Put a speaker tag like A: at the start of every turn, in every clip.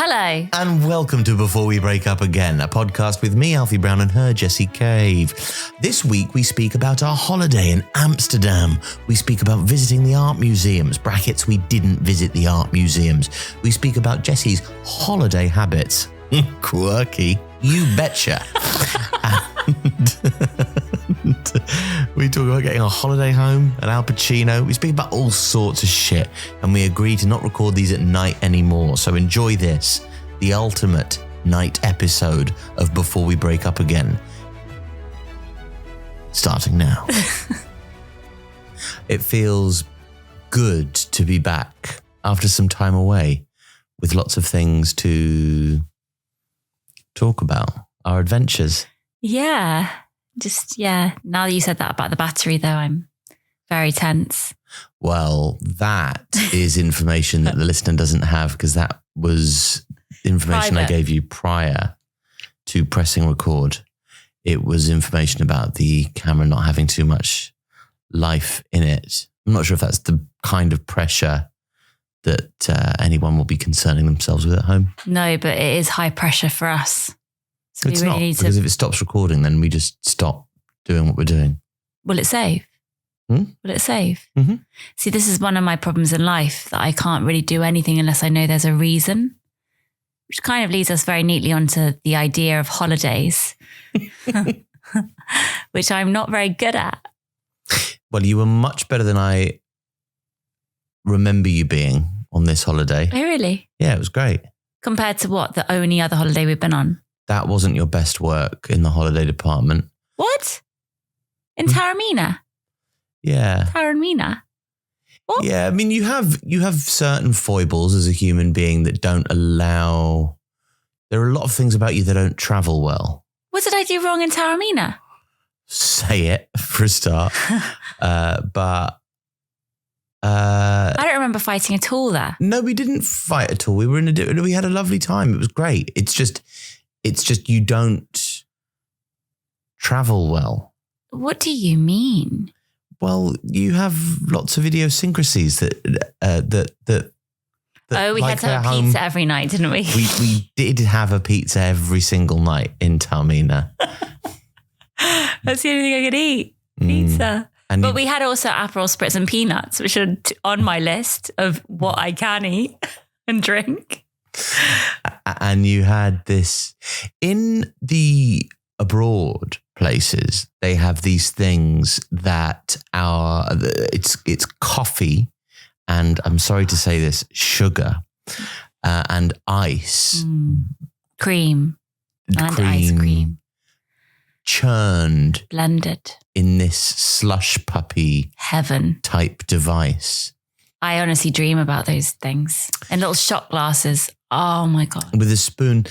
A: Hello.
B: And welcome to Before We Break Up Again, a podcast with me, Alfie Brown, and her, Jessie Cave. This week, we speak about our holiday in Amsterdam. We speak about visiting the art museums, brackets, we didn't visit the art museums. We speak about Jessie's holiday habits. Quirky, you betcha. And we talk about getting a holiday home at Al Pacino. We speak about all sorts of shit, and we agree to not record these at night anymore. So enjoy this, the ultimate night episode of Before We Break Up Again. Starting now. It feels good to be back after some time away with lots of things to talk about, our adventures.
A: Yeah. Now that you said that about the battery, though, I'm very tense.
B: Well, that is information that the listener doesn't have, because that was information I gave you prior to pressing record. It was information about the camera not having too much life in it. I'm not sure if that's the kind of pressure that anyone will be concerning themselves with at home.
A: No, but it is high pressure for us. So
B: it's not, because if it stops recording, then we just stop doing what we're doing.
A: Will it save? Will it save?
B: Mm-hmm.
A: See, this is one of my problems in life, that I can't really do anything unless I know there's a reason, which kind of leads us very neatly onto the idea of holidays, which I'm not very good at.
B: Well, you were much better than I remember you being on this holiday.
A: Oh, really?
B: Yeah, it was great.
A: Compared to what? The only other holiday we've been on?
B: That wasn't your best work in the holiday department.
A: What? In Taormina?
B: Yeah.
A: Taormina? What?
B: Yeah, I mean, you have certain foibles as a human being that don't allow... There are a lot of things about you that don't travel well.
A: What did I do wrong in Taormina?
B: Say it, for a start. But...
A: I don't remember fighting at all there.
B: No, we didn't fight at all. We had a lovely time. It was great. It's just you don't travel well.
A: What do you mean?
B: Well, you have lots of idiosyncrasies that
A: we had to have pizza every night, didn't we?
B: We did have a pizza every single night in Taormina.
A: That's the only thing I could eat. Pizza. But we had also Aperol Spritz and peanuts, which are on my list of what I can eat and drink.
B: And you had this in the abroad places. They have these things that it's coffee, and I'm sorry to say this, sugar, and ice,
A: cream, and ice cream,
B: churned,
A: blended
B: in this slush puppy
A: heaven
B: type device.
A: I honestly dream about those things. And little shot glasses. Oh my God.
B: With a spoon.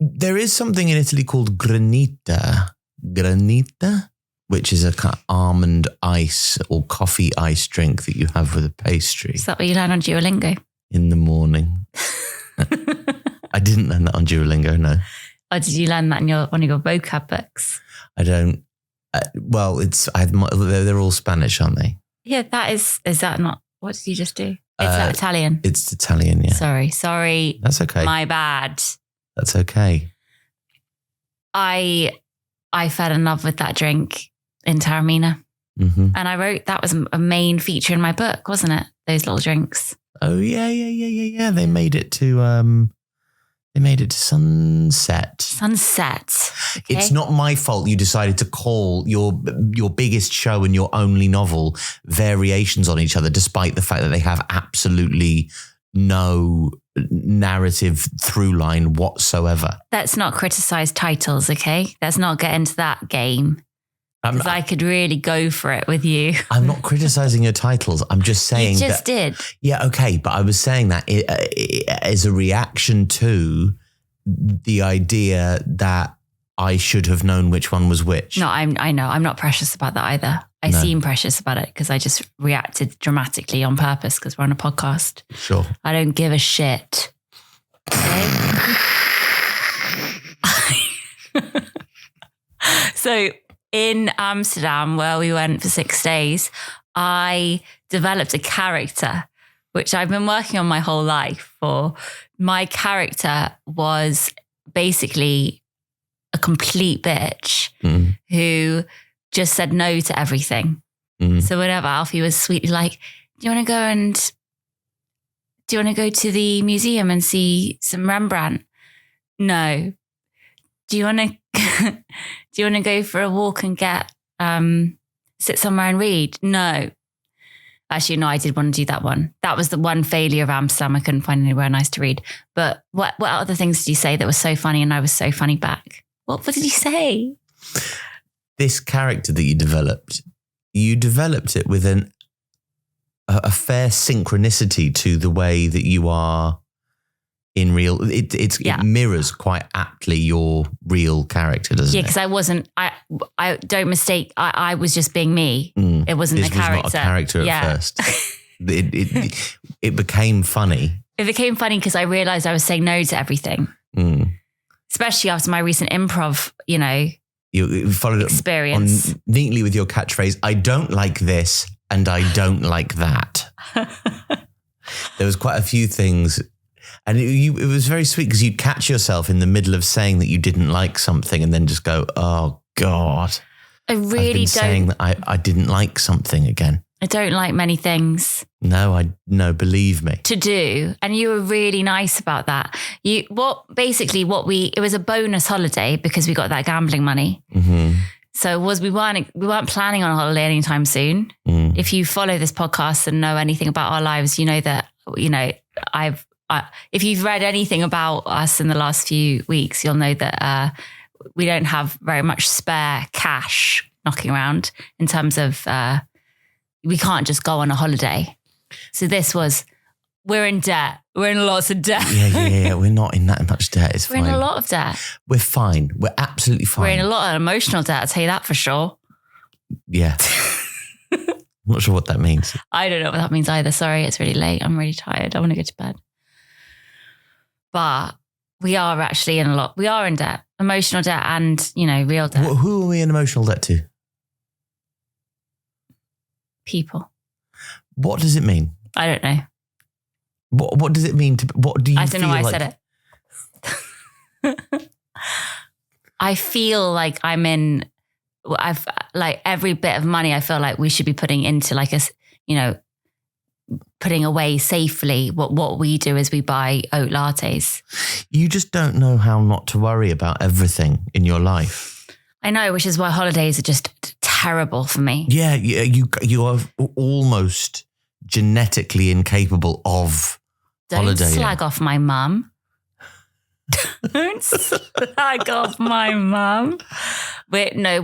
B: There is something in Italy called granita, which is a kind of almond ice or coffee ice drink that you have with a pastry.
A: Is that what you learn on Duolingo?
B: In the morning. I didn't learn that on Duolingo, no.
A: Or did you learn that in one of your vocab books?
B: I don't. They're all Spanish, aren't they?
A: Yeah, is that not, what did you just do? Is that Italian?
B: It's Italian, yeah.
A: Sorry.
B: That's okay.
A: My bad.
B: That's okay.
A: I fell in love with that drink in Taormina.
B: Mm-hmm.
A: And I wrote, that was a main feature in my book, wasn't it? Those little drinks.
B: Oh, yeah. They made it to... They made it to Sunset.
A: Okay.
B: It's not my fault you decided to call your biggest show and your only novel variations on each other, despite the fact that they have absolutely no narrative through line whatsoever.
A: Let's not criticize titles, okay? Let's not get into that game. Because I could really go for it with you.
B: I'm not criticizing your titles. I'm just saying
A: you just did.
B: Yeah, okay. But I was saying that as a reaction to the idea that I should have known which one was which.
A: No, I know. I'm not precious about that either. I seem precious about it because I just reacted dramatically on purpose because we're on a podcast.
B: Sure.
A: I don't give a shit. Okay? So in Amsterdam, where we went for 6 days, I developed a character, which I've been working on my whole life for my character was basically a complete bitch who just said no to everything. So whenever Alfie was sweetly like, do you want to go to the museum and see some Rembrandt? No. Do you want to go for a walk and sit somewhere and read? No. Actually, no, I did want to do that one. That was the one failure of Amsterdam. I couldn't find anywhere nice to read. But what other things did you say that was so funny and I was so funny back? What did you say?
B: This character that you developed it with a fair synchronicity to the way that you are in real. It mirrors quite aptly your real character, doesn't it?
A: Yeah, because I don't mistake. I was just being me. It wasn't a character.
B: It was not a character at first. It became funny. It became funny
A: because I realized I was saying no to everything. Especially after my recent improv,
B: you followed
A: experience.
B: On neatly with your catchphrase, I don't like this and I don't like that. There was quite a few things. And it was very sweet because you'd catch yourself in the middle of saying that you didn't like something and then just go, oh God.
A: I really
B: I've been saying that I didn't like something again.
A: I don't like many things.
B: No, believe me.
A: To do. And you were really nice about that. It was a bonus holiday because we got that gambling money. So we weren't planning on a holiday anytime soon. If you follow this podcast and know anything about our lives, you know that, if you've read anything about us in the last few weeks, you'll know that we don't have very much spare cash knocking around in terms of we can't just go on a holiday. So we're in debt. We're in lots of debt.
B: Yeah. We're not in that much debt. It's fine.
A: We're in a lot of debt.
B: We're fine. We're absolutely fine.
A: We're in a lot of emotional debt, I'll tell you that for sure.
B: Yeah. I'm not sure what that means.
A: I don't know what that means either. Sorry, it's really late. I'm really tired. I want to go to bed. But we are actually in a lot. We are in debt, emotional debt and, real debt.
B: Who are we in emotional debt to?
A: People.
B: What does it mean?
A: I don't know.
B: What does it mean what do you
A: I don't know why
B: like?
A: I said it. I feel like I've every bit of money I feel like we should be putting into putting away safely. What we do is we buy oat lattes.
B: You just don't know how not to worry about everything in your life.
A: I know, which is why holidays are just terrible for me.
B: Yeah, you are almost genetically incapable of holidaying.
A: Don't slag off my mum. Don't slag off my mum. We're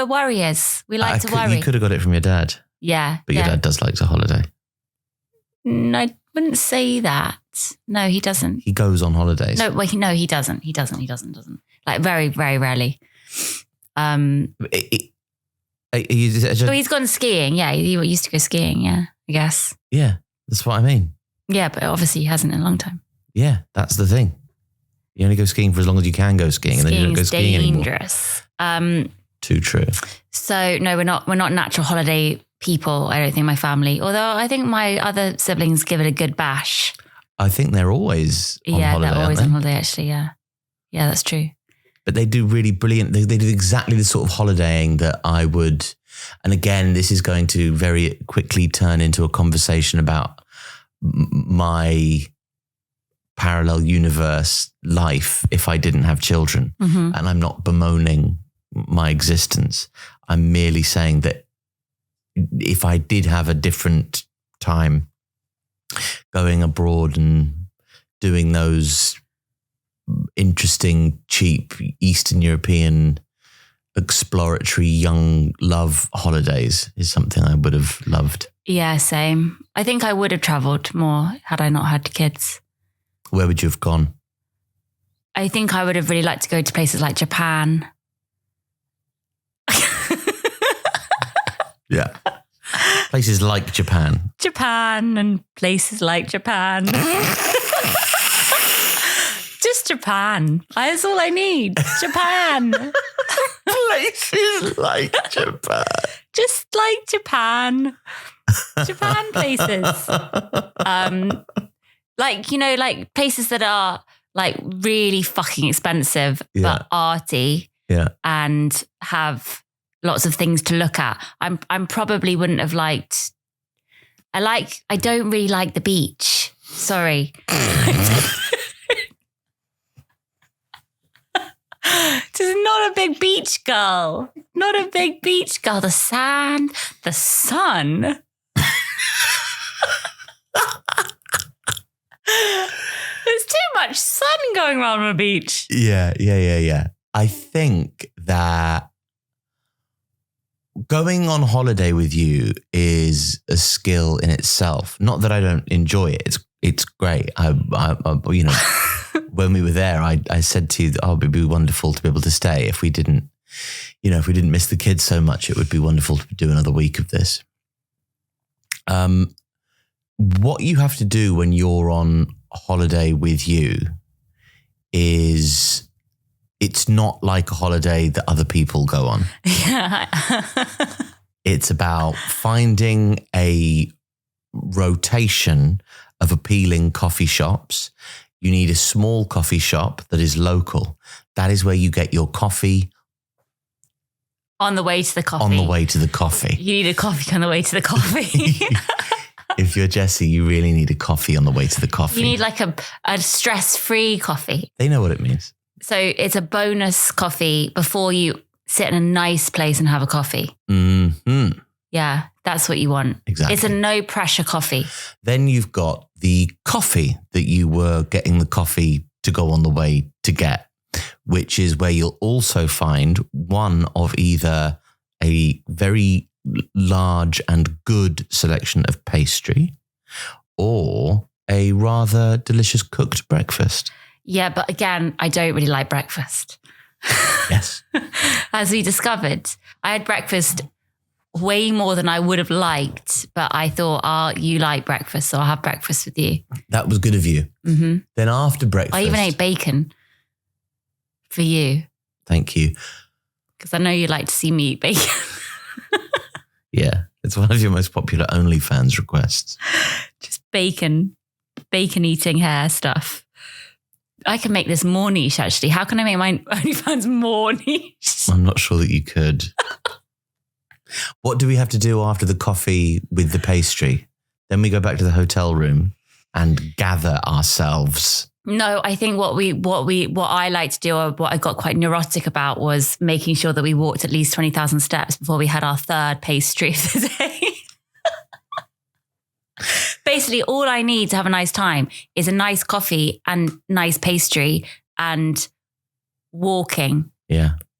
A: worriers. We like to worry.
B: You could have got it from your dad.
A: Yeah.
B: But your dad does like to holiday.
A: No, I wouldn't say that. No, he doesn't.
B: He goes on holidays.
A: No, he doesn't. He doesn't. Like very, very rarely. He's gone skiing. Yeah, he used to go skiing. Yeah, I guess.
B: Yeah, that's what I mean.
A: Yeah, but obviously he hasn't in a long time.
B: Yeah, that's the thing. You only go skiing for as long as you can go skiing, and then you don't go skiing anymore.
A: Dangerous.
B: Too true.
A: So no, we're not natural holiday people. I don't think my family. Although I think my other siblings give it a good bash.
B: I think they're always on holiday.
A: Yeah, they're always on holiday. Actually, yeah, that's true.
B: But they do really brilliant. They do exactly the sort of holidaying that I would. And again, this is going to very quickly turn into a conversation about my parallel universe life if I didn't have children.
A: Mm-hmm.
B: And I'm not bemoaning my existence. I'm merely saying that if I did have a different time going abroad and doing those interesting, cheap Eastern European exploratory young love holidays is something I would have loved.
A: Yeah, same. I think I would have travelled more had I not had kids.
B: Where would you have gone?
A: I think I would have really liked to go to places like Japan.
B: Yeah. Places like Japan.
A: Japan and places like Japan. Just Japan. That's all I need. Japan.
B: Places like Japan.
A: Just like Japan. Japan places. Like, like places that are like really fucking expensive, but arty and have lots of things to look at. I'm probably wouldn't have liked. I don't really like the beach. Sorry. Just not a big beach girl. Not a big beach girl. The sand, the sun. There's too much sun going around on a beach.
B: Yeah. I think that going on holiday with you is a skill in itself. Not that I don't enjoy it. It's great. I when we were there, I said to you, it would be wonderful to be able to stay. If we didn't miss the kids so much, it would be wonderful to do another week of this. What you have to do when you're on holiday with you is it's not like a holiday that other people go on.
A: Yeah.
B: It's about finding a rotation of appealing coffee shops. You need a small coffee shop that is local. That is where you get your coffee.
A: On the way to the coffee.
B: On the way to the coffee.
A: You need a coffee on the way to the coffee.
B: If you're Jessie, you really need a coffee on the way to the coffee.
A: You need like a stress-free coffee.
B: They know what it means.
A: So it's a bonus coffee before you sit in a nice place and have a coffee.
B: Mm-hmm.
A: Yeah, that's what you want.
B: Exactly.
A: It's a no-pressure coffee.
B: Then you've got the coffee that you were getting the coffee to go on the way to get, which is where you'll also find one of either a very large and good selection of pastry or a rather delicious cooked breakfast.
A: Yeah, but again, I don't really like breakfast.
B: Yes.
A: As we discovered, I had breakfast way more than I would have liked, but I thought, you like breakfast, so I'll have breakfast with you.
B: That was good of you.
A: Mm-hmm.
B: Then after breakfast...
A: I even ate bacon for you.
B: Thank you.
A: Because I know you like to see me eat bacon.
B: Yeah, it's one of your most popular OnlyFans requests.
A: Just bacon eating hair stuff. I can make this more niche, actually. How can I make my OnlyFans more niche?
B: I'm not sure that you could. What do we have to do after the coffee with the pastry? Then we go back to the hotel room and gather ourselves. No,
A: I think what I like to do, or what I got quite neurotic about, was making sure that we walked at least 20,000 steps before we had our third pastry of the day. Basically, all I need to have a nice time is a nice coffee and nice pastry and walking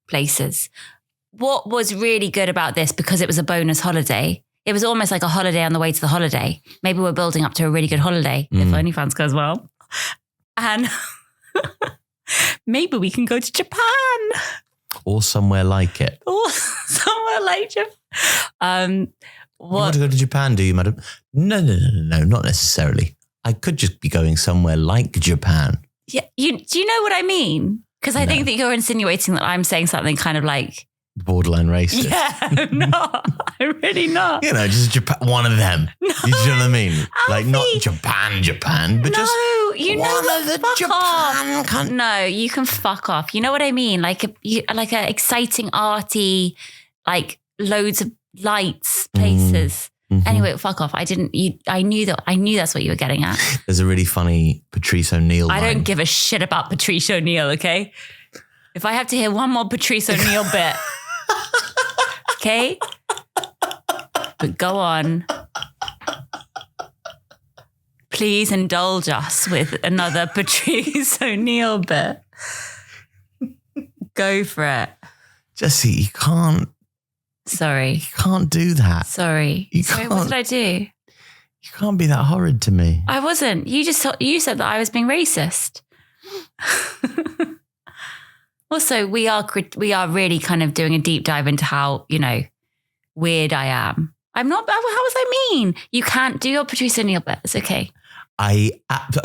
A: places. What was really good about this, because it was a bonus holiday, it was almost like a holiday on the way to the holiday. Maybe we're building up to a really good holiday if OnlyFans goes well. And maybe we can go to Japan.
B: Or somewhere like it.
A: Or somewhere like Japan.
B: You want to go to Japan, do you, madam? No, not necessarily. I could just be going somewhere like Japan.
A: Yeah, do you know what I mean? Because I think that you're insinuating that I'm saying something kind of like...
B: borderline racist.
A: Yeah, no, I'm really not.
B: Just Japan, one of them. No, you know what I mean? Alfie, like not Japan, but just one of the Japan countries.
A: No, you can fuck off. You know what I mean? Like a exciting, arty, like loads of lights, places. Mm-hmm. Anyway, fuck off. I knew that's what you were getting at.
B: There's a really funny Patrice O'Neill line.
A: I don't give a shit about Patrice O'Neill, okay? If I have to hear one more Patrice O'Neill bit, okay? But go on. Please indulge us with another Patrice O'Neill bit. Go for it.
B: Jessie, you can't.
A: Sorry.
B: You can't do that.
A: Sorry. What did I do?
B: You can't be that horrid to me.
A: I wasn't. You said that I was being racist. Also, we are really kind of doing a deep dive into how, weird I am. I'm not. How was I mean? You can't do your Patrice O'Neill bit. It's okay.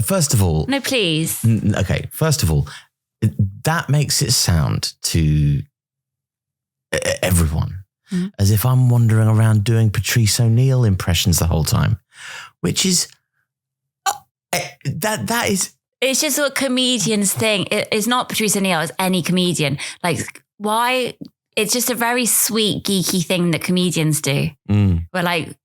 B: First of all.
A: No, please.
B: Okay. First of all, that makes it sound to everyone as if I'm wandering around doing Patrice O'Neill impressions the whole time, which is That is...
A: It's just what comedians think. It's not Patrice O'Neill, it's any comedian. Like, why? It's just a very sweet, geeky thing that comedians do. Where like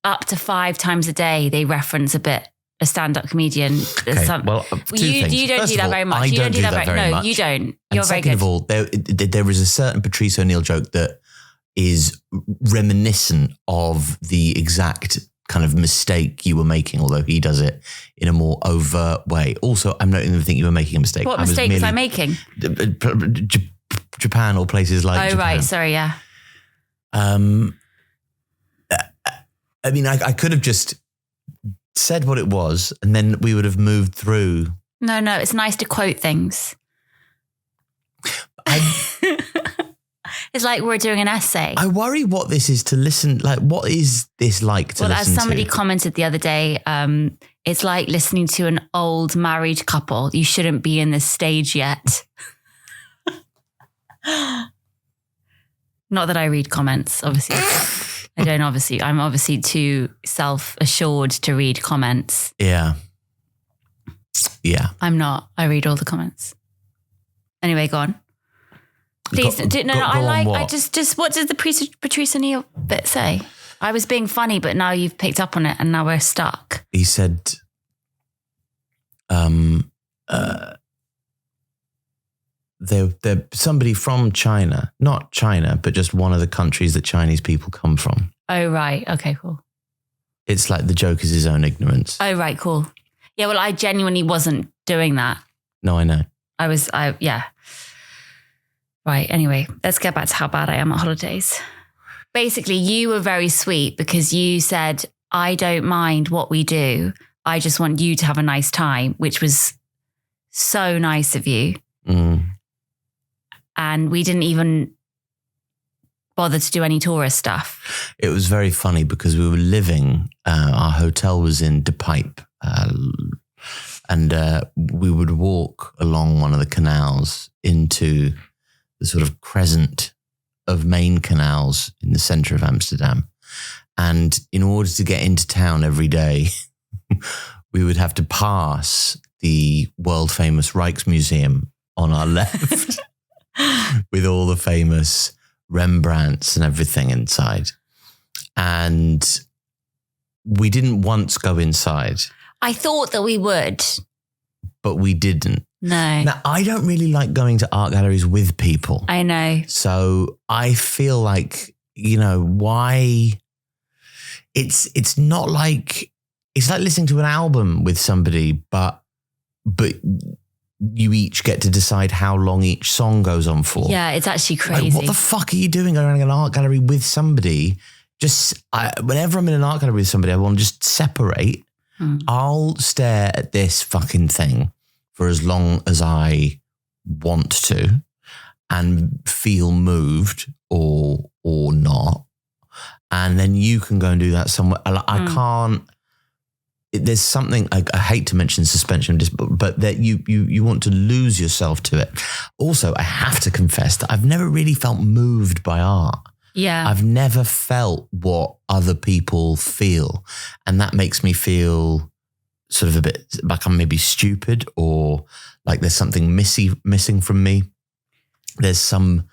A: up to 5 times a day, they reference a stand-up comedian.
B: Okay, well,
A: you don't do that very much. You don't do that very much. No, you don't. You're very good.
B: Second of all, there is a certain Patrice O'Neill joke that is reminiscent of the exact kind of mistake you were making, although he does it in a more overt way. Also, I'm not even think you were making a mistake.
A: What mistake was I making?
B: Japan or places like Japan.
A: Right. Sorry, yeah.
B: I mean, I could have just said what it was and then we would have moved through.
A: No, it's nice to quote things. It's like we're doing an essay.
B: I worry what this is to listen. Like, what is this like to listen to?
A: Well, as somebody commented the other day, it's like listening to an old married couple. You shouldn't be in this stage yet. Not that I read comments, obviously. I don't obviously. I'm obviously too self-assured to read comments.
B: Yeah.
A: I'm not. I read all the comments. Anyway, go on. Please, I just what did the Patrice O'Neill bit say? I was being funny, but now you've picked up on it and now we're stuck.
B: He said, they're somebody from China, not China, but just one of the countries that Chinese people come from.
A: Oh, right. Okay, cool.
B: It's like the joke is his own ignorance.
A: Oh, right. Cool. Yeah. Well, I genuinely wasn't doing that.
B: No, I know.
A: Yeah. Right. Anyway, let's get back to how bad I am at holidays. Basically, you were very sweet because you said, I don't mind what we do. I just want you to have a nice time, which was so nice of you. And we didn't even bother to do any tourist stuff.
B: It was very funny because we were living, our hotel was in De Pipe, and we would walk along one of the canals into the sort of crescent of main canals in the centre of Amsterdam. And in order to get into town every day, we would have to pass the world famous Rijksmuseum on our left with all the famous Rembrandts and everything inside. And we didn't once go inside.
A: I thought that we would.
B: But we didn't.
A: No.
B: Now, I don't really like going to art galleries with people.
A: I know.
B: So I feel like, why... It's not like... It's like listening to an album with somebody, but you each get to decide how long each song goes on for.
A: Yeah, it's actually crazy.
B: Like, what the fuck are you doing going around an art gallery with somebody? Whenever I'm in an art gallery with somebody, I want to just separate. I'll stare at this fucking thing for as long as I want to and feel moved or not. And then you can go and do that somewhere. I can't... There's something, I hate to mention suspension, but that you want to lose yourself to it. Also, I have to confess that I've never really felt moved by art.
A: Yeah.
B: I've never felt what other people feel. And that makes me feel sort of a bit like I'm maybe stupid or like there's something missing from me. There's some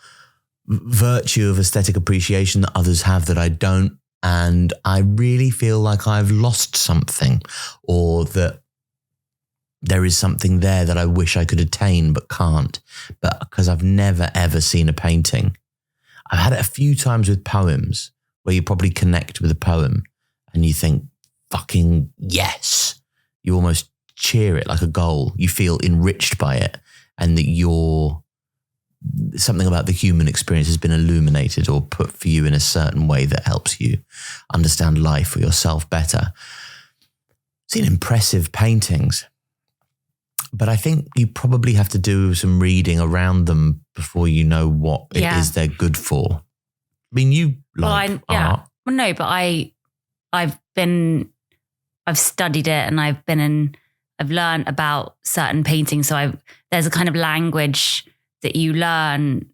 B: virtue of aesthetic appreciation that others have that I don't. And I really feel like I've lost something or that there is something there that I wish I could attain but can't. But because I've never, ever seen a painting. I've had it a few times with poems where you probably connect with a poem and you think, fucking yes. You almost cheer it like a goal. You feel enriched by it and that something about the human experience has been illuminated or put for you in a certain way that helps you understand life or yourself better. I've seen impressive paintings, but I think you probably have to do some reading around them before you know what it is they're good for. I mean, you like art.
A: Well, no, but I've studied it and I've learned about certain paintings. So there's a kind of language that you learn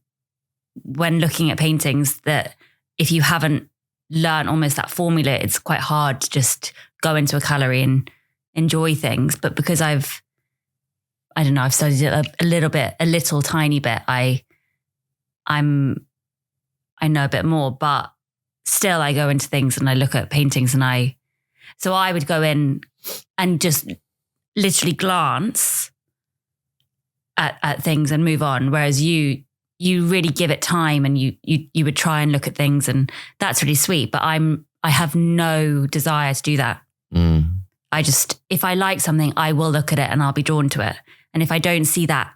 A: when looking at paintings that if you haven't learned almost that formula, it's quite hard to just go into a gallery and enjoy things, but because I've studied it a little tiny bit, I know a bit more, but still I go into things and I look at paintings so I would go in and just literally glance at things and move on. Whereas you really give it time and you would try and look at things, and that's really sweet. But I have no desire to do that. If I like something, I will look at it and I'll be drawn to it. And if I don't see that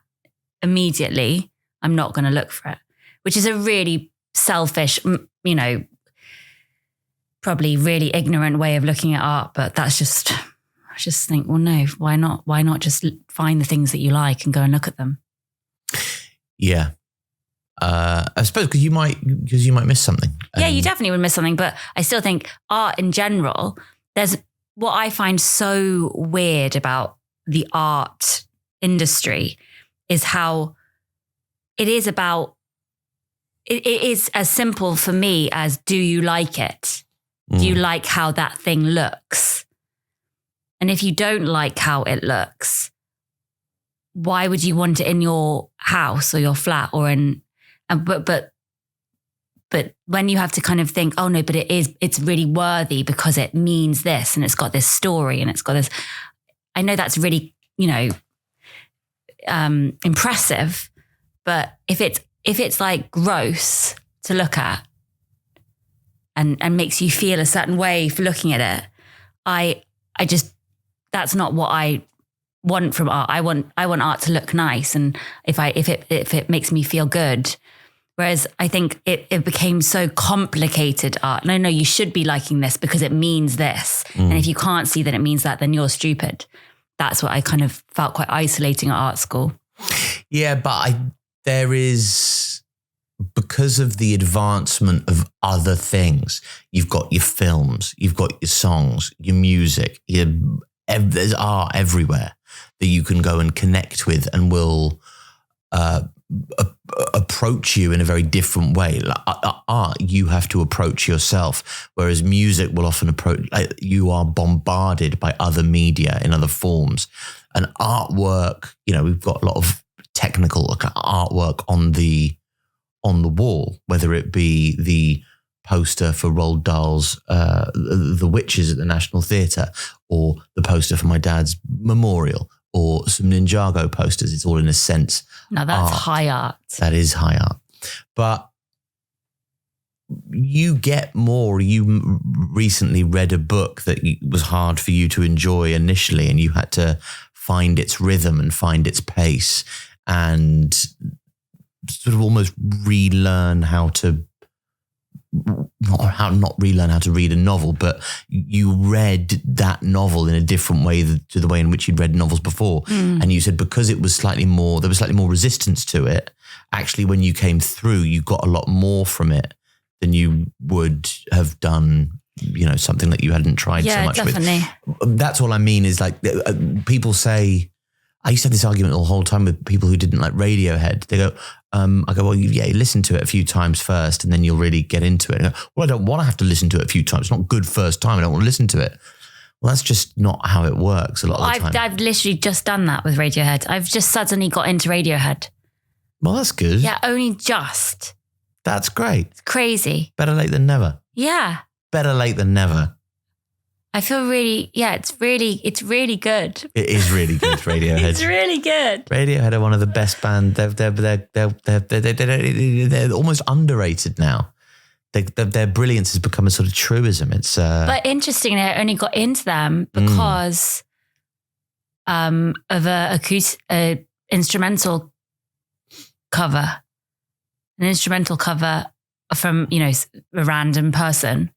A: immediately, I'm not going to look for it, which is a really selfish, probably really ignorant way of looking at art. But I just think, well, no, why not? Why not just find the things that you like and go and look at them?
B: Yeah. I suppose because you might miss something.
A: Yeah, you definitely would miss something. But I still think art in general, there's what I find so weird about the art industry is how it is as simple for me as, do you like it? Do you like how that thing looks? And if you don't like how it looks, why would you want it in your house or your flat but when you have to kind of think, oh no, but it's really worthy because it means this and it's got this story and it's got this, I know that's really, impressive, but if it's like gross to look at and makes you feel a certain way for looking at it, I just, that's not what I want from art. I want art to look nice, and if it makes me feel good. Whereas I think it became so complicated art. No, you should be liking this because it means this. And if you can't see that it means that, then you're stupid. That's what I kind of felt quite isolating at art school.
B: Yeah, but there is, because of the advancement of other things, you've got your films, you've got your songs, your music, there's art everywhere that you can go and connect with and will approach you in a very different way. Like art, you have to approach yourself, whereas music will often approach, you are bombarded by other media in other forms. And artwork, we've got a lot of technical artwork on the wall, whether it be the poster for Roald Dahl's The Witches at the National Theatre, or the poster for my dad's memorial, or some Ninjago posters. It's all, in a sense,
A: now that's high art.
B: That is high art. But you get more. You recently read a book that was hard for you to enjoy initially, and you had to find its rhythm and find its pace and sort of almost relearn how to, not relearn how to read a novel, but you read that novel in a different way to the way in which you'd read novels before. And you said because there was slightly more resistance to it, actually when you came through, you got a lot more from it than you would have done, something that you hadn't tried so much
A: definitely.
B: With. That's all I mean is like people say, I used to have this argument the whole time with people who didn't like Radiohead. They go, I go, well, you listen to it a few times first and then you'll really get into it. And I go, well, I don't want to have to listen to it a few times. It's not good first time. I don't want to listen to it. Well, that's just not how it works a lot of the time.
A: I've literally just done that with Radiohead. I've just suddenly got into Radiohead.
B: Well, that's good.
A: Yeah, only just.
B: That's great.
A: It's crazy.
B: Better late than never.
A: Yeah.
B: Better late than never.
A: I feel really, it's really good.
B: It is really good, Radiohead.
A: It's really good.
B: Radiohead are one of the best bands. They're almost underrated now. Their brilliance has become a sort of truism. It's
A: but interestingly, I only got into them because of a instrumental cover, from a random person.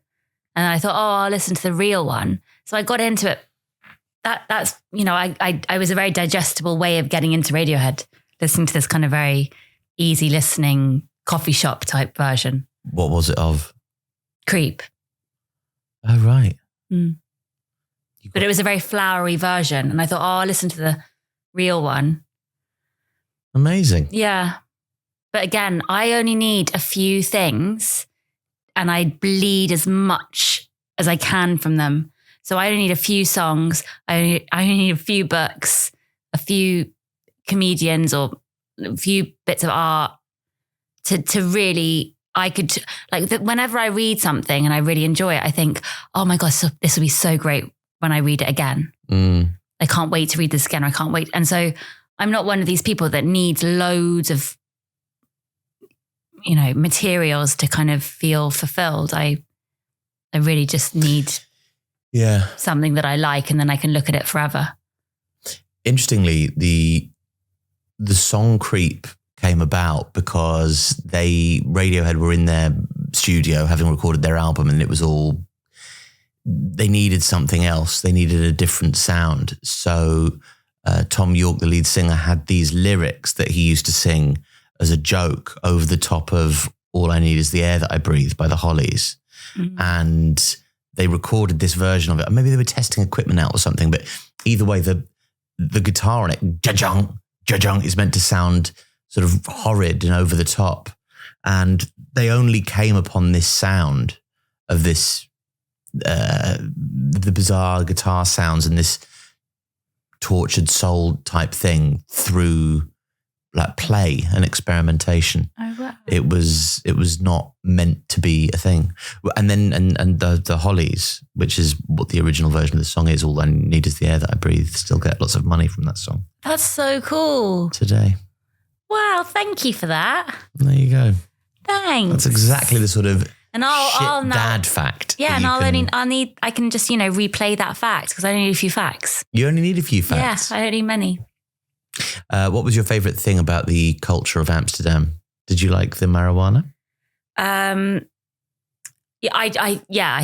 A: And I thought, I'll listen to the real one. So I got into it. That's I was a very digestible way of getting into Radiohead, listening to this kind of very easy listening coffee shop type version.
B: What was it of?
A: Creep.
B: Oh, right.
A: But it was a very flowery version. And I thought, I'll listen to the real one.
B: Amazing.
A: Yeah. But again, I only need a few things and I bleed as much as I can from them. So I only need a few songs. I only need a few books, a few comedians, or a few bits of art to really, I could, like, whenever I read something and I really enjoy it, I think, oh my gosh, this will be so great when I read it again. I can't wait to read this again. I can't wait. And so I'm not one of these people that needs loads of, materials to kind of feel fulfilled. I really just need something that I like, and then I can look at it forever.
B: Interestingly, the song Creep came about because Radiohead were in their studio having recorded their album, and it was all, they needed something else. They needed a different sound. So Tom York, the lead singer, had these lyrics that he used to sing as a joke over the top of All I Need Is the Air That I Breathe by the Hollies. And they recorded this version of it. Maybe they were testing equipment out or something, but either way, the guitar on it, ja-jung, ja-jung, is meant to sound sort of horrid and over the top. And they only came upon this sound of this, the bizarre guitar sounds and this tortured soul type thing through like play and experimentation.
A: Oh, wow.
B: It was not meant to be a thing. And then and the Hollies, which is what the original version of the song is, All I Need Is the Air That I Breathe, still get lots of money from that song.
A: That's so cool.
B: Today.
A: Wow, thank you for that.
B: There you go.
A: Thanks.
B: That's exactly the sort of
A: I'll
B: dad fact.
A: Yeah, and I can just, replay that fact because I only need a few facts.
B: You only need a few facts.
A: Yeah, I don't need many.
B: What was your favourite thing about the culture of Amsterdam? Did you like the marijuana? I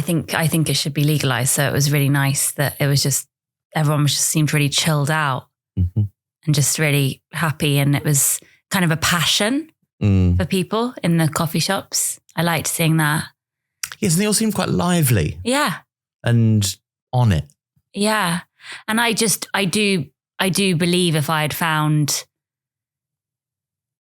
B: think it should be legalized. So it was really nice that it was just, everyone just seemed really chilled out and just really happy. And it was kind of a passion for people in the coffee shops. I liked seeing that. Yes, and they all seemed quite lively.
A: Yeah.
B: And on it.
A: Yeah. And I do believe if I had found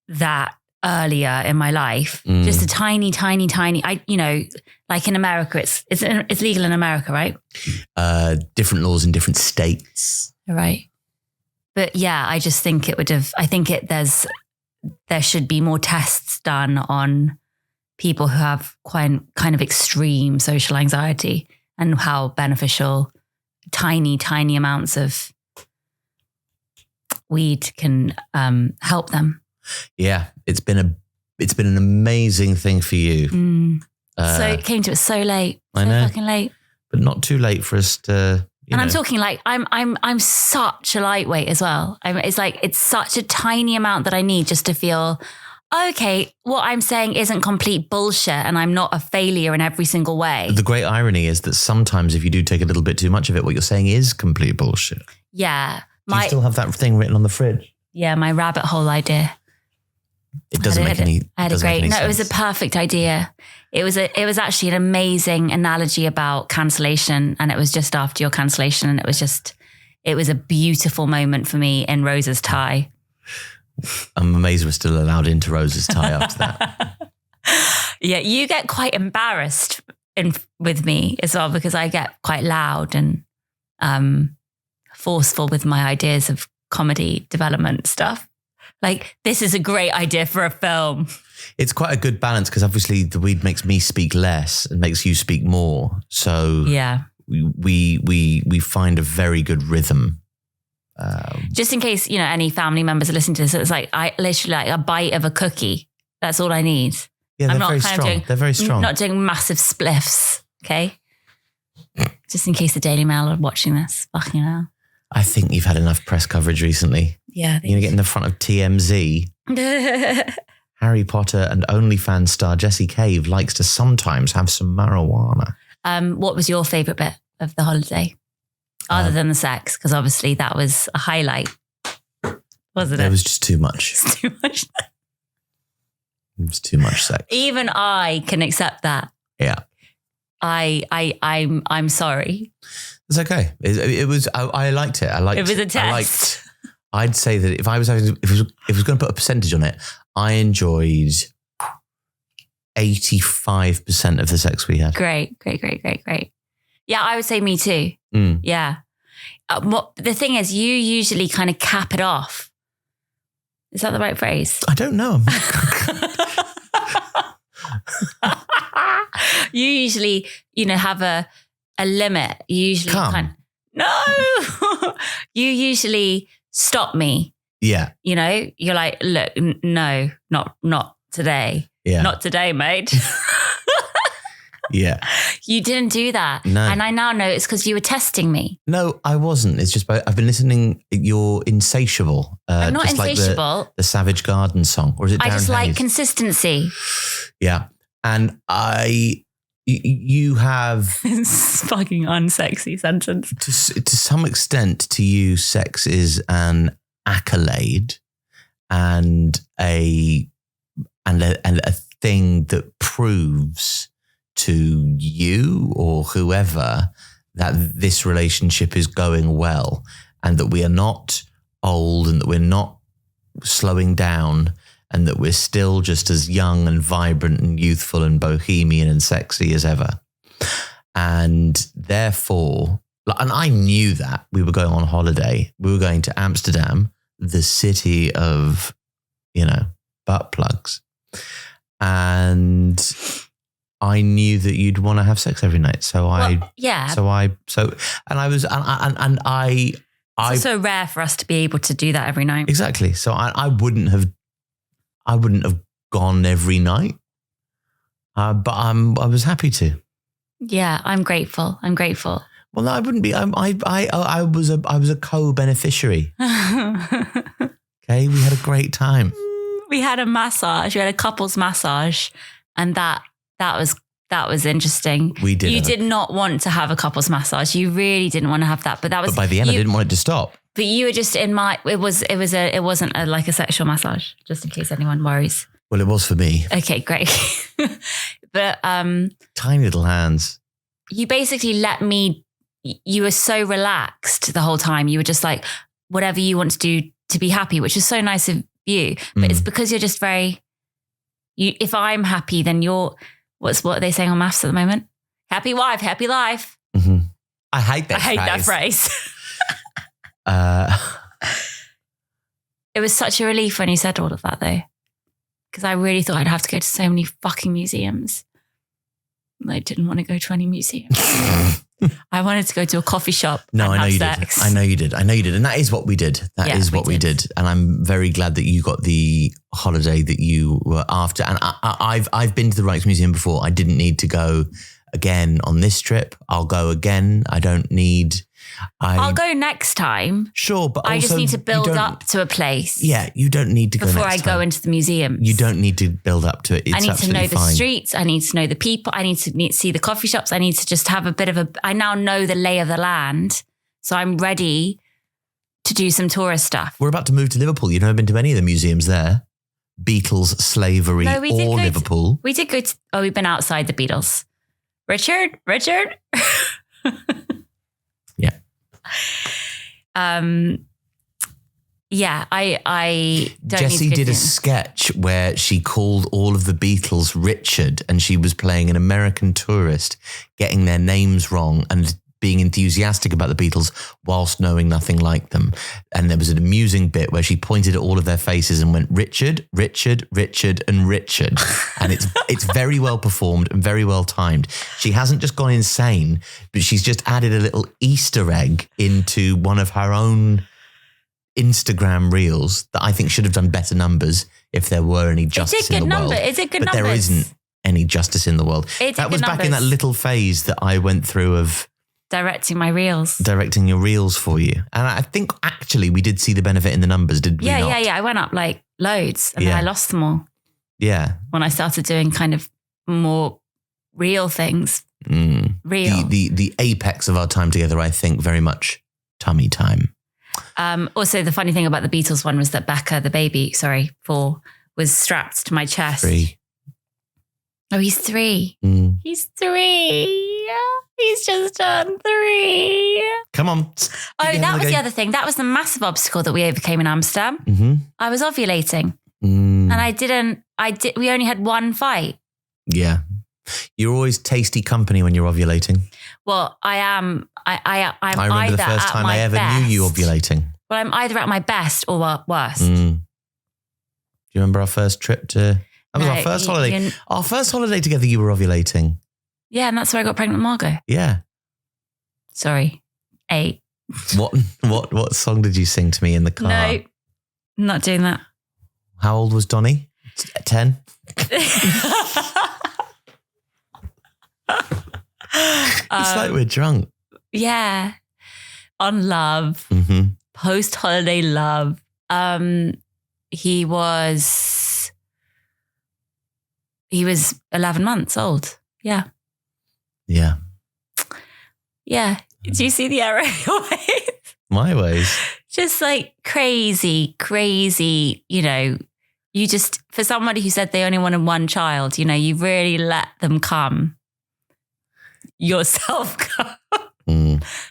A: that earlier in my life, just a tiny, like in America, it's legal in America, right?
B: Different laws in different states.
A: Right. But yeah, I just think there should be more tests done on people who have kind of extreme social anxiety and how beneficial tiny amounts of weed can help them.
B: Yeah, it's been an amazing thing for you.
A: So it came to it so late.
B: I know,
A: fucking late,
B: but not too late for us to.
A: I'm talking like I'm such a lightweight as well. It's such a tiny amount that I need just to feel okay. What I'm saying isn't complete bullshit, and I'm not a failure in every single way.
B: The great irony is that sometimes if you do take a little bit too much of it, what you're saying is complete bullshit.
A: Yeah.
B: Do you still have that thing written on the fridge?
A: Yeah, my rabbit hole idea.
B: It doesn't make any.
A: I had a great. No, it was a perfect idea. It was actually an amazing analogy about cancellation, and it was just after your cancellation, and it was a beautiful moment for me in Rose's tie.
B: I'm amazed we're still allowed into Rose's tie after that.
A: Yeah, you get quite embarrassed with me as well because I get quite loud and forceful with my ideas of comedy development stuff. Like, this is a great idea for a film.
B: It's quite a good balance because obviously the weed makes me speak less and makes you speak more. So
A: yeah,
B: we find a very good rhythm.
A: Just in case, any family members are listening to this, it's like I literally like a bite of a cookie. That's all I need.
B: Yeah, they're very strong. They're very strong.
A: Not doing massive spliffs, okay? Just in case the Daily Mail are watching this. Fucking hell.
B: I think you've had enough press coverage recently.
A: Yeah.
B: You're going to get in the front of TMZ. Harry Potter and OnlyFans star Jessie Cave likes to sometimes have some marijuana.
A: What was your favourite bit of the holiday? Other than the sex, because obviously that was a highlight. Wasn't it?
B: There was just too much.
A: It's too much.
B: It was too much sex.
A: Even I can accept that.
B: Yeah.
A: I'm sorry.
B: It's okay. It was. I liked it. It
A: was a test.
B: I'd say that if I was going to put a percentage on it, I enjoyed 85% of the sex we had.
A: Great. Yeah, I would say me too. Yeah. The thing is, you usually kind of cap it off. Is that the right phrase?
B: I don't know.
A: You usually, have a limit. You usually no. You usually stop me.
B: Yeah.
A: You're like, look, no, not today.
B: Yeah.
A: Not today, mate.
B: Yeah.
A: You didn't do that.
B: No.
A: And I now know it's because you were testing me.
B: No, I wasn't. It's just, I've been listening. You're insatiable.
A: I'm not
B: just
A: insatiable.
B: Like the Savage Garden song. Or is it Darren
A: I just
B: Hayes?
A: like consistency.
B: Yeah. And you have...
A: It's a fucking unsexy sentence.
B: To some extent, to you, sex is an accolade and a thing that proves to you or whoever that this relationship is going well and that we are not old and that we're not slowing down and that we're still just as young and vibrant and youthful and bohemian and sexy as ever. And therefore, and I knew that we were going on holiday. We were going to Amsterdam, the city of, butt plugs. And I knew that you'd want to have sex every night. So it's
A: so rare for us to be able to do that every night.
B: Exactly. So I wouldn't have gone every night. But I was happy to.
A: Yeah, I'm grateful.
B: Well, no, I wouldn't be. I was a co-beneficiary. Okay, we had a great time.
A: We had a massage. We had a couples massage, and that was interesting.
B: We did.
A: You did not want to have a couples massage. You really didn't want to have that. But that was.
B: But by the end, I didn't want it to stop.
A: But you were just in my. It wasn't like a sexual massage. Just in case anyone worries.
B: Well, it was for me.
A: Okay, great. But
B: tiny little hands.
A: You basically let me. You were so relaxed the whole time. You were just like, whatever you want to do to be happy, which is so nice of you. But it's because you're just very. If I'm happy, then you're. What are they saying on maths at the moment? Happy wife, happy life.
B: Mm-hmm. I hate that
A: phrase. It was such a relief when you said all of that, though, because I really thought I'd have to go to so many fucking museums. I didn't want to go to any museums. I wanted to go to a coffee shop.
B: No,
A: and
B: I know
A: have
B: you
A: sex.
B: did. I know you did. And that is what we did. That is what we did. And I'm very glad that you got the holiday that you were after. And I've been to the Rijksmuseum before. I didn't need to go again on this trip. I'll go again. I don't need...
A: I'll go next time.
B: Sure, but
A: I
B: also
A: just need to build up to a place.
B: Yeah, you don't need to go
A: before
B: next
A: I go into the museum.
B: You don't need to build up to it. It's
A: I need to know the
B: fine.
A: streets. I need to know the people. I need to see the coffee shops. I need to just have a bit of a... I now know the lay of the land. So I'm ready to do some tourist stuff.
B: We're about to move to Liverpool. You've never been to any of the museums there? Beatles, slavery, or Liverpool?
A: We did go to... Oh, we've been outside the Beatles. Richard?
B: Yeah.
A: Yeah, I don't
B: Jessie
A: need to
B: did a sketch where she called all of the Beatles Richard, and she was playing an American tourist, getting their names wrong and being enthusiastic about the Beatles whilst knowing nothing like them. And there was an amusing bit where she pointed at all of their faces and went, Richard, Richard, Richard, and Richard. And it's very well performed and very well timed. She hasn't just gone insane, but she's just added a little Easter egg into one of her own Instagram reels that I think should have done better numbers if there were any justice in the world.
A: Is it good
B: but
A: numbers?
B: There isn't any justice in the world. That was back in that little phase that I went through of
A: directing my reels.
B: Directing your reels for you. And I think actually we did see the benefit in the numbers, did we not?
A: Yeah. I went up like loads and then I lost them all.
B: Yeah.
A: When I started doing kind of more real things. Real.
B: The apex of our time together, I think, very much tummy time.
A: Also, the funny thing about the Beatles one was that Becca, the baby, 4, was strapped to my chest.
B: 3.
A: Oh, he's 3. He's 3. He's just done 3.
B: Come on.
A: Oh, that was the other thing. That was the massive obstacle that we overcame in Amsterdam.
B: Mm-hmm.
A: I was ovulating. And we only had one fight.
B: Yeah. You're always tasty company when you're ovulating.
A: Well, I'm
B: I remember the first time I ever knew you ovulating.
A: Well, I'm either at my best or worst.
B: Do you remember our first trip to... That was our first holiday. Our first holiday together, you were ovulating.
A: Yeah, and that's where I got pregnant with Margot.
B: Yeah.
A: Sorry. 8.
B: What song did you sing to me in the car?
A: No, I'm not doing that.
B: How old was Donnie? 10? It's like we're drunk.
A: Yeah. On love. Post-holiday love. He was 11 months old. Yeah.
B: Yeah.
A: Yeah. Do you see the error in your ways?
B: My ways.
A: Just like crazy, you know, you just, for somebody who said they only wanted one child, you know, you really let them come. Yourself come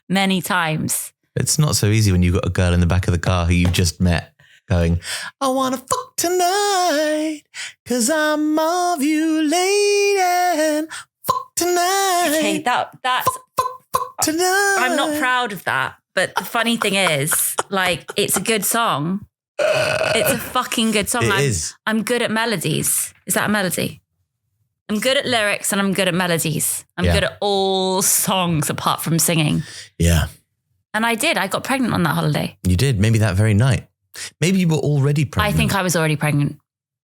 A: many times.
B: It's not so easy when you've got a girl in the back of the car who you just met going, I want to fuck tonight because I'm ovulating. Fuck tonight.
A: Okay, that's...
B: Fuck tonight.
A: I'm not proud of that. But the funny thing is, like, it's a good song. It's a fucking good song.
B: It is.
A: I'm good at melodies. Is that a melody? I'm good at lyrics and I'm good at melodies. I'm good at all songs apart from singing.
B: Yeah.
A: And I got pregnant on that holiday.
B: You did, maybe that very night. Maybe you were already pregnant.
A: I think I was already pregnant.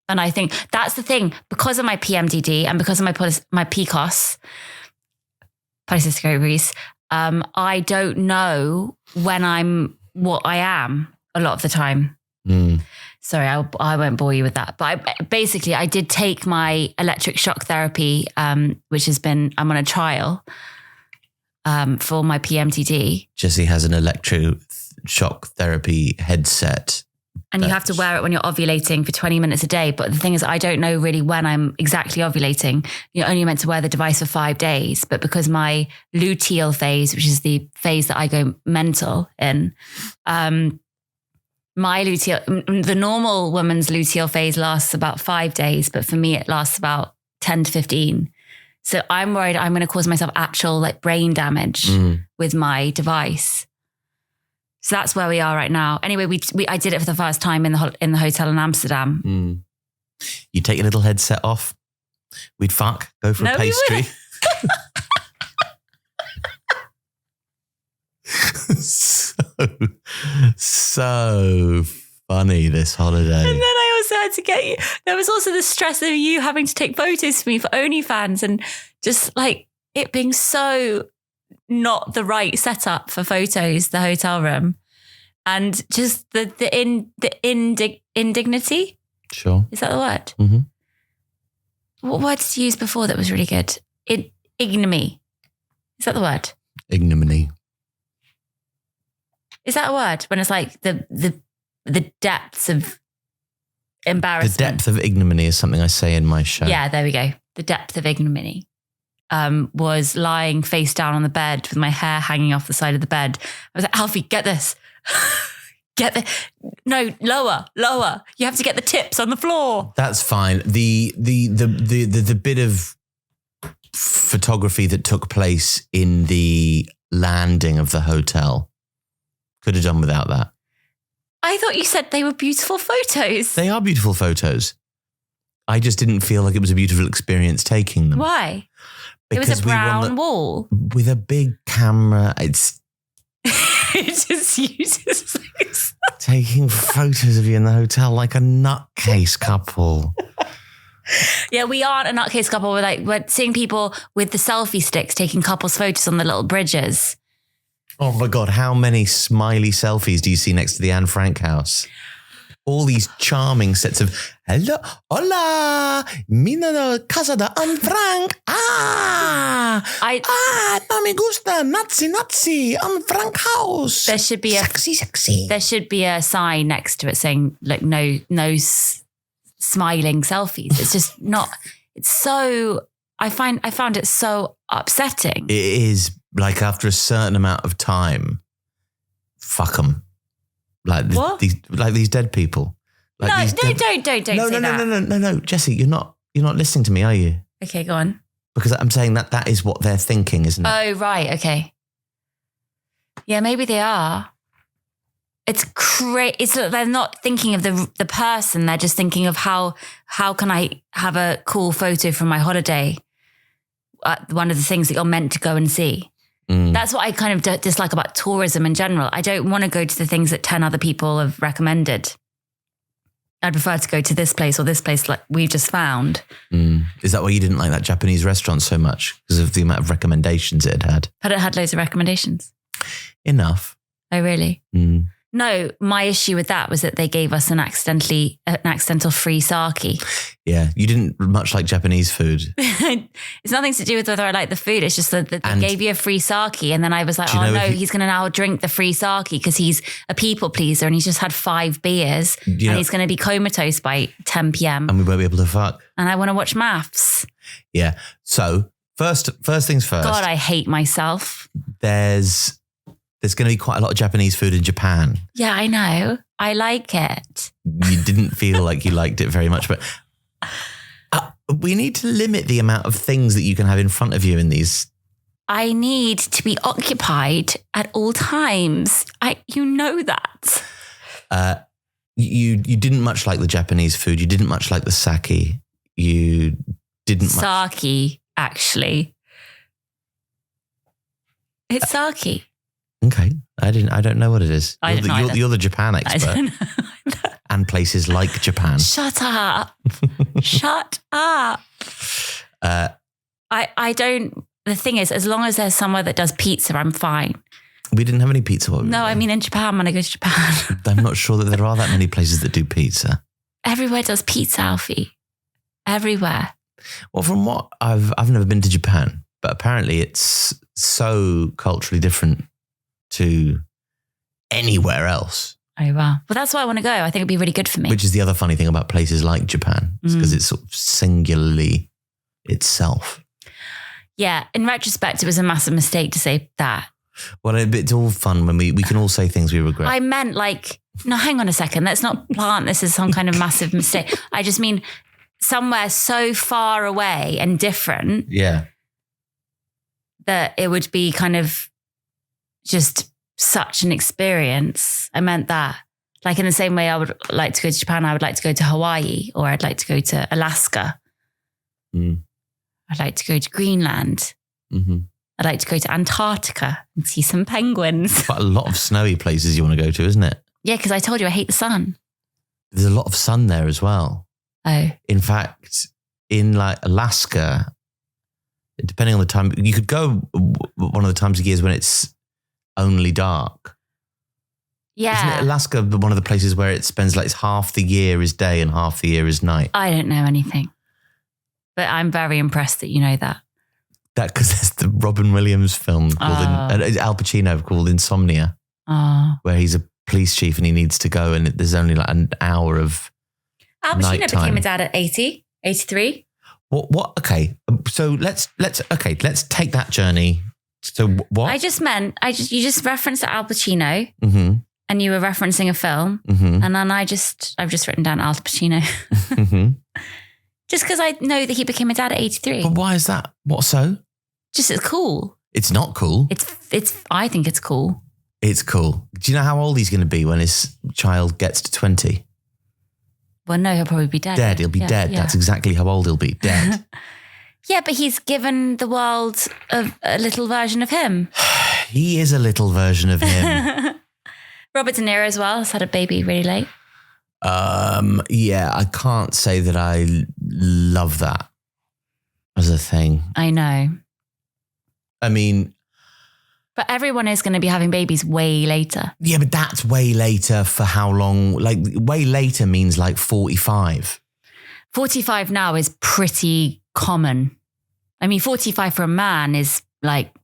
A: And I think that's the thing, because of my PMDD and because of my PCOS, polycystic ovaries, I don't know when I'm what I am a lot of the time. Sorry, I won't bore you with that. But I did take my electric shock therapy, which I'm on a trial for my PMDD.
B: Jessie has an electric shock therapy headset.
A: And you have to wear it when you're ovulating for 20 minutes a day. But the thing is, I don't know really when I'm exactly ovulating. You're only meant to wear the device for 5 days. But because my luteal phase, which is the phase that I go mental in, the normal woman's luteal phase lasts about 5 days. But for me, it lasts about 10 to 15. So I'm worried I'm going to cause myself actual like brain damage with my device. So that's where we are right now. Anyway, I did it for the first time in the hotel in Amsterdam.
B: You take your little headset off. We'd go for a pastry. so funny this holiday.
A: And then I also had to get you. There was also the stress of you having to take photos for me for OnlyFans and just like it being so not the right setup for photos, the hotel room, and just the indignity.
B: Sure.
A: Is that the word? What word did you use before that was really good? Ignominy. Is that the word?
B: Ignominy.
A: Is that a word? When it's like the depths of embarrassment.
B: The depth of ignominy is something I say in my show.
A: Yeah, there we go. The depth of ignominy. Was lying face down on the bed with my hair hanging off the side of the bed. I was like, Alfie, get this. No, lower. You have to get the tips on the floor.
B: That's fine. The bit of photography that took place in the landing of the hotel could have done without that.
A: I thought you said they were beautiful photos.
B: They are beautiful photos. I just didn't feel like it was a beautiful experience taking them.
A: Why?
B: Because
A: it was a brown wall.
B: With a big camera. It's
A: you just
B: taking photos of you in the hotel like a nutcase couple.
A: Yeah, we aren't a nutcase couple. We're seeing people with the selfie sticks taking couples photos on the little bridges.
B: Oh my God, how many smiley selfies do you see next to the Anne Frank house? All these charming sets of, hello, hola, mina casa de Anne Frank. No me gusta, Nazi, Anne Frank house.
A: There should be
B: sexy.
A: There should be a sign next to it saying, like, no smiling selfies. It's just not, it's so, I found it so upsetting.
B: It is, like, after a certain amount of time, fuck them. Like these dead people. Like
A: don't say that.
B: No, Jessie, you're not listening to me, are you?
A: Okay, go on.
B: Because I'm saying that is what they're thinking, isn't it?
A: Oh, right. Okay. Yeah, maybe they are. It's crazy. It's like they're not thinking of the person. They're just thinking of how can I have a cool photo from my holiday? One of the things that you're meant to go and see. That's what I kind of dislike about tourism in general. I don't want to go to the things that 10 other people have recommended. I'd prefer to go to this place or this place like we've just found.
B: Is that why you didn't like that Japanese restaurant so much? Because of the amount of recommendations it had?
A: But it had loads of recommendations.
B: Enough.
A: Oh, really? No, my issue with that was that they gave us an accidental free sake.
B: Yeah, you didn't much like Japanese food.
A: It's nothing to do with whether I like the food. It's just that they gave you a free sake. And then I was like, oh no, he's going to now drink the free sake because he's a people pleaser and he's just had 5 beers and he's going to be comatose by 10 p.m.
B: And we won't be able to fuck.
A: And I want to watch maths.
B: Yeah. So first things first.
A: God, I hate myself.
B: There's going to be quite a lot of Japanese food in Japan.
A: Yeah, I know. I like it.
B: You didn't feel like you liked it very much, but we need to limit the amount of things that you can have in front of you in these.
A: I need to be occupied at all times. You know that.
B: You didn't much like the Japanese food. You didn't much like the sake. You didn't much.
A: Sake, actually. It's sake.
B: Okay. I don't know what it is. You're the Japan expert.
A: I don't know.
B: And places like Japan.
A: Shut up. Shut up. I don't, the thing is, as long as there's somewhere that does pizza, I'm fine.
B: We didn't have any pizza.
A: No, I mean in Japan, when I go to Japan.
B: I'm not sure that there are that many places that do pizza.
A: Everywhere does pizza, Alfie. Everywhere.
B: Well, from what I've never been to Japan, but apparently it's so culturally different to anywhere else.
A: Oh, wow. Well, that's why I want to go. I think it'd be really good for me.
B: Which is the other funny thing about places like Japan, because it's sort of singularly itself.
A: Yeah. In retrospect, it was a massive mistake to say that.
B: Well, it's all fun when we can all say things we regret.
A: I meant like, no, hang on a second. Let's not plant this as some kind of massive mistake. I just mean somewhere so far away and different.
B: Yeah.
A: That it would be kind of just such an experience. I meant that. Like in the same way I would like to go to Japan, I would like to go to Hawaii, or I'd like to go to Alaska. I'd like to go to Greenland. I'd like to go to Antarctica and see some penguins.
B: Quite a lot of snowy places you want to go to, isn't it?
A: Yeah, because I told you I hate the sun.
B: There's a lot of sun there as well.
A: Oh.
B: In fact, in like Alaska, depending on the time, you could go one of the times of years when it's only dark.
A: Yeah.
B: Isn't it Alaska one of the places where it spends like half the year is day and half the year is night?
A: I don't know anything. But I'm very impressed that you know that.
B: That because there's the Robin Williams film called Al Pacino called Insomnia, where he's a police chief and he needs to go and there's only like an hour of
A: Al Pacino
B: nighttime.
A: became a dad at 80, 83.
B: What? Okay. So let's take that journey. So what?
A: I just meant, you just referenced Al Pacino and you were referencing a film and then I've just written down Al Pacino. Just because I know that he became a dad at 83.
B: But why is that? What so?
A: Just it's cool.
B: It's not cool.
A: I think it's cool.
B: It's cool. Do you know how old he's going to be when his child gets to 20?
A: Well, no, he'll probably be dead.
B: Dead. He'll be dead. Yeah. That's exactly how old he'll be. Dead.
A: Yeah, but he's given the world a little version of him.
B: He is a little version of him.
A: Robert De Niro as well has had a baby really late.
B: Yeah, I can't say that I love that as a thing.
A: I know.
B: I mean...
A: But everyone is going to be having babies way later.
B: Yeah, but that's way later for how long? Like way later means like 45.
A: 45 now is pretty common. I mean, 45 for a man is like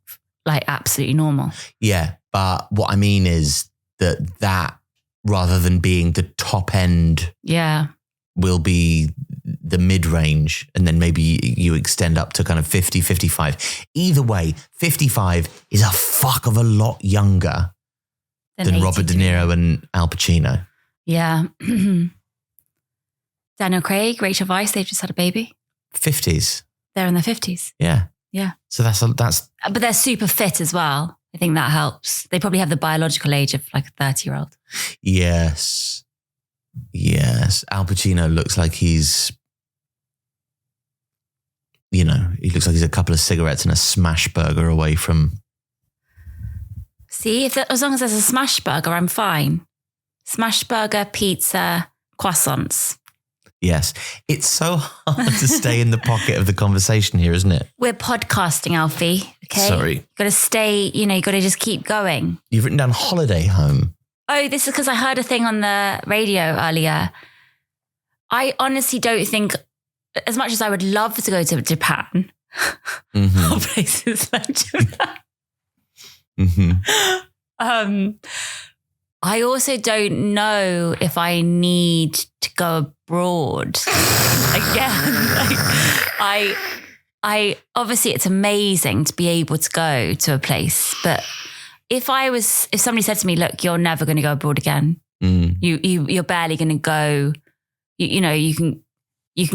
A: absolutely normal.
B: Yeah, but what I mean is that rather than being the top end, will be the mid-range, and then maybe you extend up to kind of 50, 55. Either way, 55 is a fuck of a lot younger than Robert De Niro and Al Pacino.
A: Yeah. Daniel Craig, Rachel Weisz, they've just had a baby.
B: 50s.
A: They're in their 50s.
B: Yeah.
A: Yeah.
B: So that's.
A: But they're super fit as well. I think that helps. They probably have the biological age of like a 30-year-old.
B: Yes. Al Pacino looks like he's, he looks like he's a couple of cigarettes and a smash burger away from.
A: See, as long as there's a smash burger, I'm fine. Smash burger, pizza, croissants.
B: Yes. It's so hard to stay in the pocket of the conversation here, isn't it?
A: We're podcasting, Alfie. Okay.
B: Sorry.
A: You've got to stay, you got to just keep going.
B: You've written down holiday home.
A: Oh, this is because I heard a thing on the radio earlier. I honestly don't think, as much as I would love to go to Japan, or places like Japan, I also don't know if I need to go abroad again. I obviously it's amazing to be able to go to a place, but if somebody said to me, look, you're never going to go abroad again. You're barely going to go, you can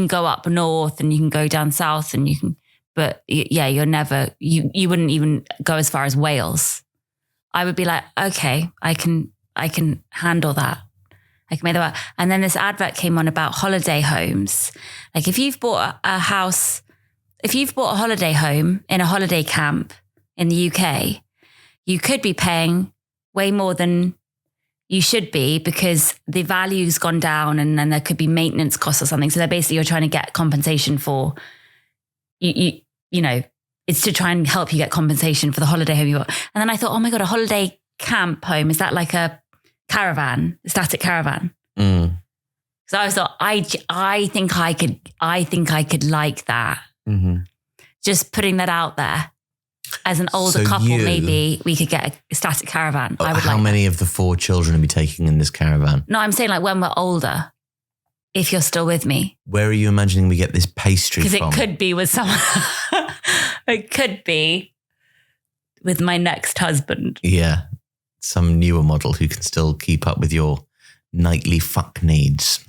A: go up north and you can go down south and you're never, you wouldn't even go as far as Wales. I would be like, okay, I can handle that. I can make that work. And then this advert came on about holiday homes. Like if you've bought a holiday home in a holiday camp in the UK, you could be paying way more than you should be because the value's gone down and then there could be maintenance costs or something. So you're trying to get compensation for, it's to try and help you get compensation for the holiday home you want. And then I thought, oh my God, a holiday camp home, is that like a caravan, a static caravan? So I thought, I think I could like that. Just putting that out there. As an older couple, maybe we could get a static caravan.
B: How many of the 4 children are we taking in this caravan?
A: No, I'm saying like when we're older, if you're still with me.
B: Where are you imagining we get this pastry from?
A: Because it could be with someone. It could be with my next husband.
B: Yeah. Some newer model who can still keep up with your nightly fuck needs.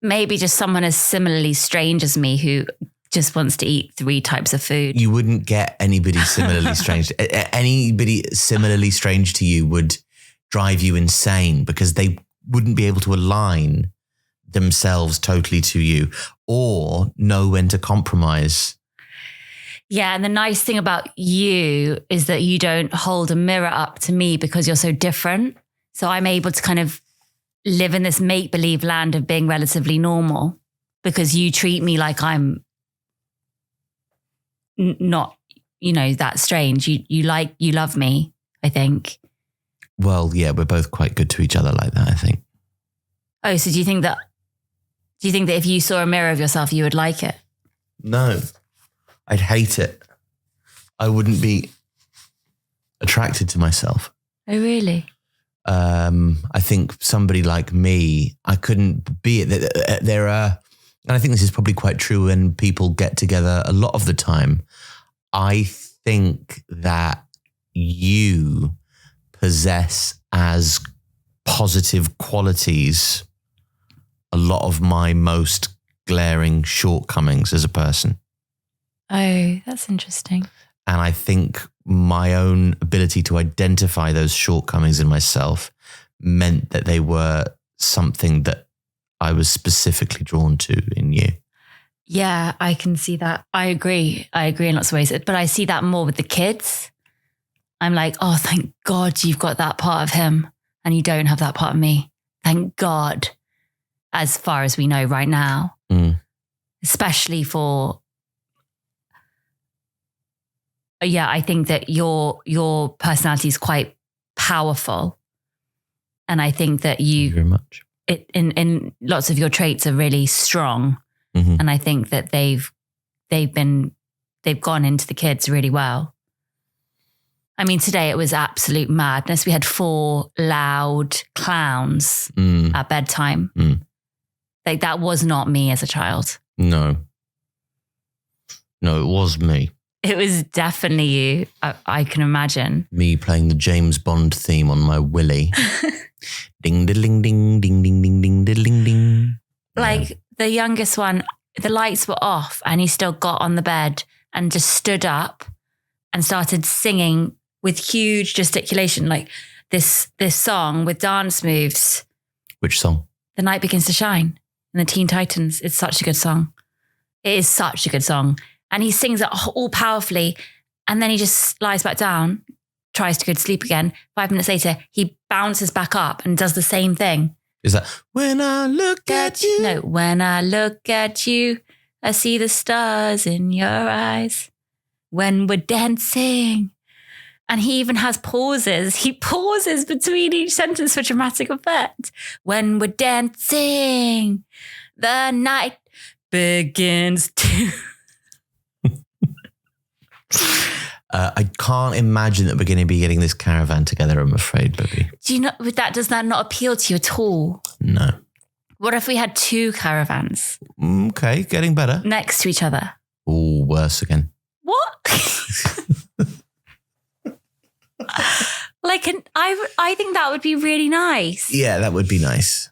A: Maybe just someone as similarly strange as me who just wants to eat 3 types of food.
B: You wouldn't get anybody similarly strange. Anybody similarly strange to you would drive you insane because they wouldn't be able to align themselves totally to you or know when to compromise.
A: Yeah. And the nice thing about you is that you don't hold a mirror up to me because you're so different. So I'm able to kind of live in this make-believe land of being relatively normal because you treat me like I'm not, that strange. You love me, I think.
B: Well, yeah, we're both quite good to each other like that, I think.
A: Oh, so do you think that if you saw a mirror of yourself, you would like it?
B: No, I'd hate it. I wouldn't be attracted to myself.
A: Oh, really?
B: I think somebody like me, I couldn't be it. There are, and I think this is probably quite true when people get together a lot of the time. I think that you possess as positive qualities a lot of my most glaring shortcomings as a person.
A: Oh, that's interesting.
B: And I think my own ability to identify those shortcomings in myself meant that they were something that I was specifically drawn to in you.
A: Yeah, I can see that. I agree in lots of ways. But I see that more with the kids. I'm like, oh, thank God you've got that part of him and you don't have that part of me. Thank God, as far as we know right now. Especially for... Yeah, I think that your personality is quite powerful. And I think that
B: Thank you very much.
A: In lots of your traits are really strong. And I think that they've gone into the kids really well. I mean, today it was absolute madness. We had 4 loud clowns at bedtime. Like that was not me as a child.
B: No, it was me.
A: It was definitely you. I can imagine.
B: Me playing the James Bond theme on my willy. Ding, ding, ding, ding, ding, ding, ding, ding, ding, ding.
A: Like the youngest one, the lights were off and he still got on the bed and just stood up and started singing with huge gesticulation, like this song with dance moves.
B: Which song?
A: The Night Begins to Shine and the Teen Titans. It's such a good song. It is such a good song. And he sings it all powerfully. And then he just lies back down, tries to go to sleep again. 5 minutes later, he bounces back up and does the same thing.
B: Is that when I look at you?
A: No, when I look at you, I see the stars in your eyes. When we're dancing. And he even has pauses. He pauses between each sentence for dramatic effect. When we're dancing, the night begins to...
B: I can't imagine at the beginning be getting this caravan together, I'm afraid, Bibby.
A: Do you know, does that not appeal to you at all?
B: No.
A: What if we had 2 caravans?
B: Okay, getting better.
A: Next to each other.
B: Oh, worse again.
A: What? I think that would be really nice.
B: Yeah, that would be nice.